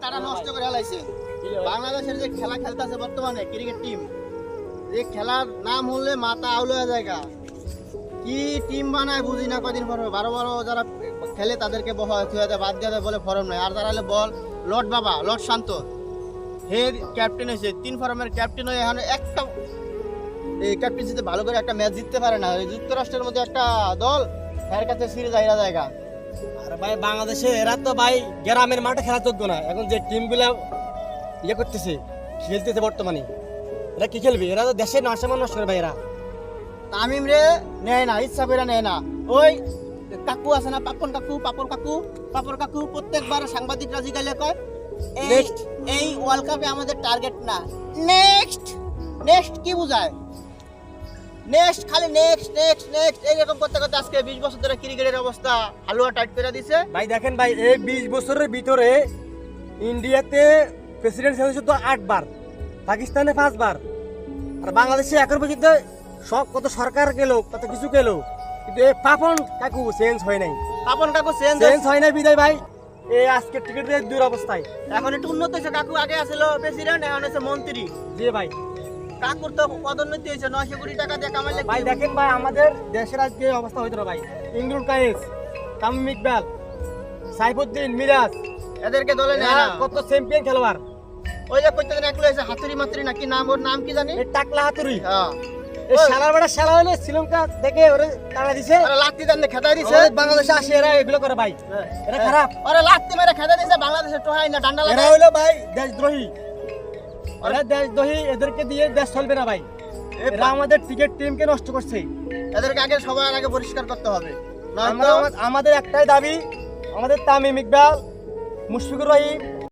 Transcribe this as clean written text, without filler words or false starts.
মাথাটা নষ্ট করে ফেলাইছে। বাংলাদেশের যে খেলা খেলতেছে বর্তমানে ক্রিকেট টিম, যে খেলার নাম হলে মাথা আউল হয়ে জায়গা। কি টিম বানায় বুঝি না। কদিন পর বড় বড় যারা খেলে তাদেরকে বাদ দিয়ে দেয়, বলে ফরম নাই। আর যারা হলে বল লর্ড বাবা, লর্ড শান্ত, হে ক্যাপ্টেন হয়েছে, 3 ফরমের ক্যাপ্টেন হয়ে এখানে একটা এই ক্যাপ্টেন্সিতে ভালো করে একটা ম্যাচ জিততে পারে না। যুক্তরাষ্ট্রের মধ্যে একটা দল এর কাছে সিরিজ আইরা জায়গা। আর ভাই বাংলাদেশে এরা তো ভাই গ্রামের মাঠে খেলা যোগ্য না। এখন যে টিমগুলা করতেছে, খেলতেছে বর্তমানে, এরা কি খেলবে? এরা তো দেশের নাশমান নষ্ট করে ভাই। এরা তামিম রে নেয় না, ইচ্ছা করে নেয় না। ওই কাকু আছে না, পাপড় কাকু প্রত্যেকবার সাংবাদিকরা জিজ্ঞাসা কয় এই ওয়ার্ল্ড কাপে আমাদের টার্গেট না, নেক্সট কি বোঝায়? নেক্সট খালি নেক্সট এইরকম করতে করতে আজকে 20 বছর ধরে ক্রিকেটের অবস্থা হালুয়া টাইট করে দিছে। ভাই দেখেন ভাই, এই 20 বছরের ভিতরে ইন্ডিয়াতে প্রেসিডেন্ট হয়েছে তো 8 বার, পাকিস্তানে 5 বার, আর বাংলাদেশে এখন পর্যন্ত সব কত সরকার গেল, কত কিছু গেল, কিন্তু এই পাপন কাকু চেঞ্জ হয় নাই। পাপন কাকু চেঞ্জ হয় নাই বিদায় ভাই এই আজকে টিকিটের দূর অবস্থায়। এখন একটু উন্নত হয়েছে। কাকু আগে আছিল প্রেসিডেন্ট, এখন হচ্ছে মন্ত্রী। জি ভাই, কাকুর তো পদোন্নতি হয়েছে, 900 কোটি টাকা দিয়ে কামাইলে। ভাই দেখেন ভাই, আমাদের দেশের আজকে অবস্থা হইতো না ভাই। ইমরুল কায়েস, তামিম ইকবাল, সাইফুদ্দিন, মিরাজ, এদেরকে দলে নেয় না। কত চ্যাম্পিয়ন খেলোয়াড়। ওই যে কইতে একলো হয়েছে হাতুরি মাতুরি নাকি নাম, ওর নাম কি জানি? এই টাকলা হাতুড়ি, হ্যাঁ, এই শালার বেটা শালা হলে শ্রীলঙ্কা থেকে ওরে তাড়া দিছে, আরে লাত্তি দেন খেদাই দিছে। বাংলাদেশে আসে এরা এগুলো করে ভাই। এরা খারাপ, আরে লাত্তি মেরে খেদাই দিছে। বাংলাদেশে টোহাই না, ডান্ডা এরা লাগায়। হইলো ভাই দেশদ্রোহী। এরা দেশদ্রোহী, এদেরকে দিয়ে দেশ চলবে না ভাই। এরা আমাদের ক্রিকেট টিমকে নষ্ট করছে। এদেরকে আগে সবার আগে পরিষ্কার করতে হবে। আমাদের একটাই দাবি, আমাদের তামিম ইকবাল, মুশফিকুর রহিম,